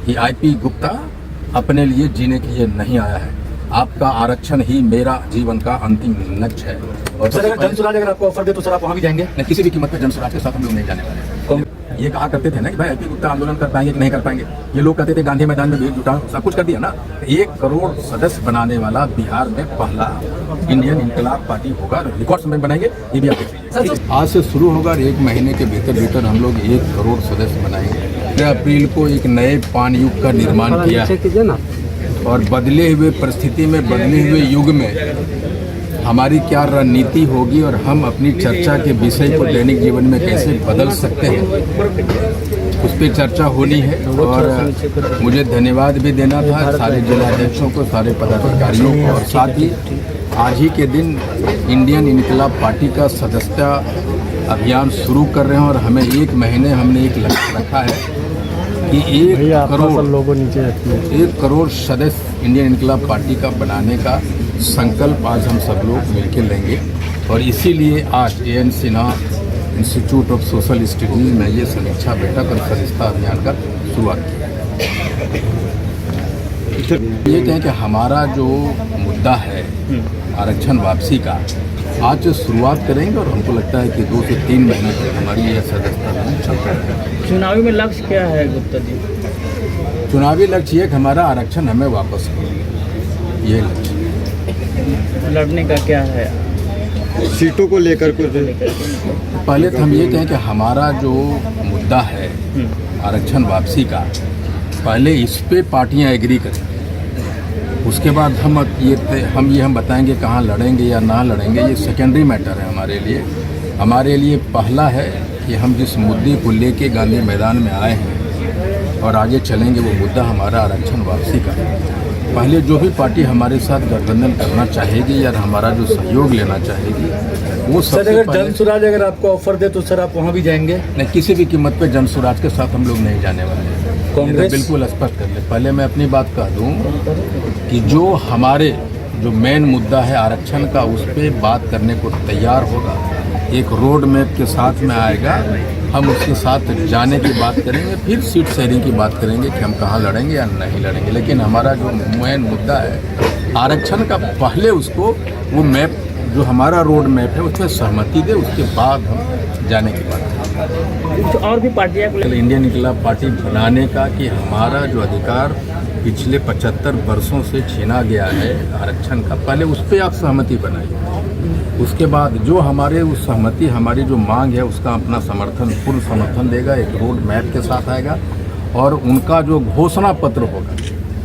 कि आईपी गुप्ता अपने लिए जीने के लिए नहीं आया है। आपका आरक्षण ही मेरा जीवन का अंतिम लक्ष्य है। और सर, अगर जनसुराज अगर आपको ऑफर दे तो सर आप वहाँ भी जाएंगे? नहीं, किसी भी कीमत पे जनसुराज के साथ हम लोग नहीं जाने वाले। ये कहा करते थे ना कि भाई आईपी गुप्ता आंदोलन कर पाएंगे कि नहीं कर पाएंगे। ये लोग कहते थे गांधी मैदान में भीड़ जुटाओ, सब कुछ कर दिया ना। 1 करोड़ सदस्य बनाने वाला बिहार में पहला इंडियन इनकलाब पार्टी होगा। रिकॉर्ड समय बनाएंगे, ये भी आप देख लीजिए। आज से शुरू होगा और 1 महीने के भीतर हम लोग 1 करोड़ सदस्य बनाएंगे। 13 अप्रैल को एक नए पान युग का निर्माण किया और बदले हुए परिस्थिति में, बदले हुए युग में हमारी क्या रणनीति होगी और हम अपनी चर्चा के विषय को दैनिक जीवन में कैसे बदल सकते हैं, उस पर चर्चा होनी है। और मुझे धन्यवाद भी देना था सारे जिलाध्यक्षों को, सारे पदाधिकारियों को, और साथ ही आज ही के दिन इंडियन इनकलाब पार्टी का सदस्यता अभियान शुरू कर रहे हैं। और हमें 1 महीने हमने एक लक्ष्य रखा है कि 1 करोड़ सदस्य इंडियन इनकलाब पार्टी का बनाने का संकल्प आज हम सब लोग मिलकर लेंगे। और इसीलिए आज AN. Sinha institute of social studies में ये समीक्षा बैठक और सदस्यता अभियान का शुरुआत की। ये कहें कि हमारा जो मुद्दा है आरक्षण वापसी का, आज से शुरुआत करेंगे और हमको लगता है कि 2 से 3 महीने तक हमारी यह सदस्यता अभियान चलता है। चुनावी में लक्ष्य क्या है गुप्ता जी? चुनावी लक्ष्य ये कि हमारा आरक्षण हमें वापस हो, ये लक्ष्य। लड़ने का क्या है? सीटों को लेकर कुछ पहले तो हम ये कहें कि हमारा जो मुद्दा है आरक्षण वापसी का, पहले इस पे पार्टियां एग्री करें, उसके बाद हम बताएंगे कहाँ लड़ेंगे या ना लड़ेंगे। ये सेकेंडरी मैटर है हमारे लिए। हमारे लिए पहला है कि हम जिस मुद्दे को लेके गांधी मैदान में आए हैं और आगे चलेंगे, वो मुद्दा हमारा आरक्षण वापसी का है। पहले जो भी पार्टी हमारे साथ गठबंधन करना चाहेगी या हमारा जो सहयोग लेना चाहेगी, वो सर, अगर जनसुराज अगर आपको ऑफर दे तो सर आप वहाँ भी जाएंगे? नहीं, किसी भी कीमत पे जनसुराज के साथ हम लोग नहीं जाने वाले। कांग्रेस बिल्कुल स्पष्ट कर ले। पहले मैं अपनी बात कह दूं कि जो हमारे जो मेन मुद्दा है आरक्षण का, उस पर बात करने को तैयार होगा, एक रोड मैप के साथ में आएगा, हम उसके साथ जाने की बात करेंगे, फिर सीट शेयरिंग की बात करेंगे कि हम कहाँ लड़ेंगे या नहीं लड़ेंगे। लेकिन हमारा जो मेन मुद्दा है आरक्षण का, पहले उसको वो मैप जो हमारा रोड मैप है उसमें सहमति दे, उसके बाद हम जाने की बात करेंगे। और भी पार्टियां इंडियन इनकलाब पार्टी बनाने का कि हमारा जो अधिकार पिछले 75 वर्षों से छीना गया है आरक्षण का, पहले उस पर आप सहमति बनाइए। उसके बाद जो हमारे उस सहमति, हमारी जो मांग है, उसका अपना समर्थन, पूर्ण समर्थन देगा, एक रोड मैप के साथ आएगा। और उनका जो घोषणा पत्र होगा,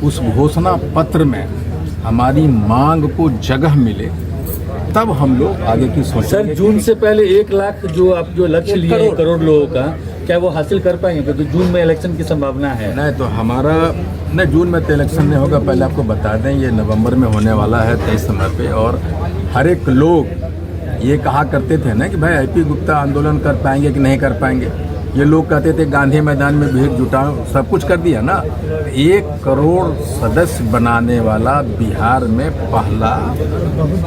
उस घोषणा पत्र में हमारी मांग को जगह मिले, तब हम लोग आगे की सोचेंगे। सर, जून से पहले 1 लाख जो आप जो लक्ष्य लिए 1 करोड़ लोगों का, क्या वो हासिल कर पाएंगे? क्योंकि जून में इलेक्शन की संभावना है। नहीं तो हमारा नहीं, जून में तो इलेक्शन नहीं होगा। पहले आपको बता दें, ये नवंबर में होने वाला है 23 समय पे। और हर एक लोग ये कहा करते थे ना कि भाई आईपी गुप्ता आंदोलन कर पाएंगे कि नहीं कर पाएंगे। ये लोग कहते थे गांधी मैदान में भीड़ जुटाओ, सब कुछ कर दिया ना। 1 करोड़ सदस्य बनाने वाला बिहार में पहला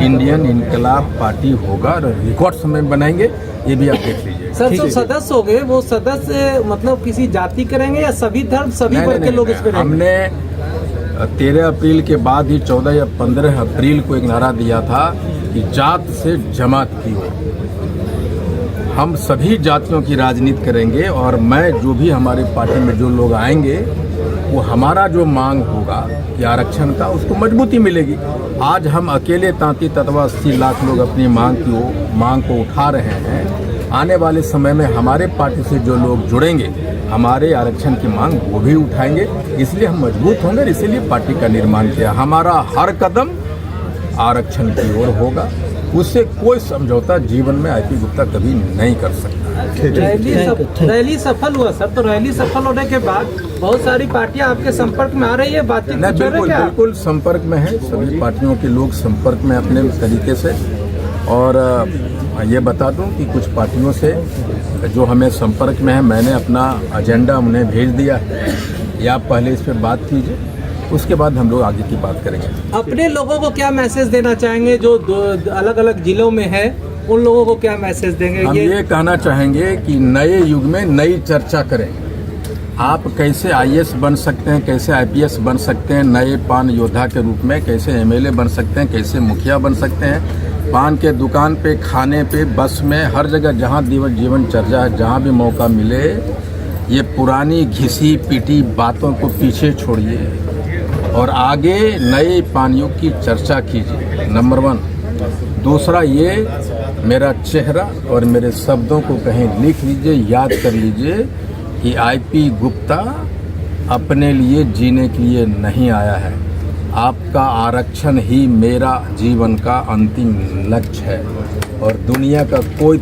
इंडियन इनकलाब पार्टी होगा और रिकॉर्ड समय बनाएंगे, ये भी आप देख लीजिए। सर, जो सदस्य हो गए वो सदस्य मतलब किसी जाति करेंगे या सभी धर्म, सभी वर्ग के लोग इसमें? हमने 13 अप्रैल के बाद ही 14 या 15 अप्रैल को एक नारा दिया था कि जात से जमात की ओर हम सभी जातियों की राजनीति करेंगे। और मैं जो भी हमारे पार्टी में जो लोग आएंगे, वो हमारा जो मांग होगा कि आरक्षण का, उसको मजबूती मिलेगी। आज हम अकेले 80 लाख लोग अपनी मांग को उठा रहे हैं। आने वाले समय में हमारे पार्टी से जो लोग जुड़ेंगे, हमारे आरक्षण की मांग वो भी उठाएंगे। इसलिए हम मजबूत होंगे, इसीलिए पार्टी का निर्माण किया। हमारा हर कदम आरक्षण की ओर होगा, उससे कोई समझौता जीवन में आईपी गुप्ता कभी नहीं कर सकता। रैली सफल हुआ सर, तो रैली सफल होने के बाद बहुत सारी पार्टियां आपके संपर्क में आ रही है, बातचीत बिल्कुल संपर्क में है। सभी पार्टियों के लोग संपर्क में अपने तरीके से। और ये बता दूं कि कुछ पार्टियों से जो हमें संपर्क में है, मैंने अपना एजेंडा उन्हें भेज दिया है, या आप पहले इस पर बात कीजिए, उसके बाद हम लोग आगे की बात करेंगे। अपने लोगों को क्या मैसेज देना चाहेंगे जो अलग अलग जिलों में है, उन लोगों को क्या मैसेज देंगे? हम ये कहना चाहेंगे कि नए युग में नई चर्चा करें। आप कैसे आईएएस बन सकते हैं, कैसे आईपीएस बन सकते हैं, नए पान योद्धा के रूप में कैसे एमएलए बन सकते हैं, कैसे मुखिया बन सकते हैं। पान के दुकान पे, खाने पे, बस में, हर जगह जहाँ जीवन चर्चा है, जहाँ भी मौका मिले ये पुरानी घिसी पिटी बातों को पीछे छोड़िए और आगे नए पानियों की चर्चा कीजिए, नंबर 1। दूसरा, ये मेरा चेहरा और मेरे शब्दों को कहीं लिख लीजिए, याद कर लीजिए कि आईपी गुप्ता अपने लिए जीने के लिए नहीं आया है। आपका आरक्षण ही मेरा जीवन का अंतिम लक्ष्य है और दुनिया का कोई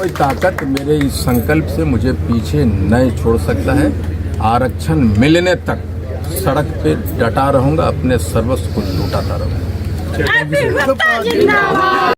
ताकत मेरे इस संकल्प से मुझे पीछे नहीं छोड़ सकता है। आरक्षण मिलने तक सड़क पे डटा रहूँगा, अपने सर्वस्व को लूटाता रहूँगा।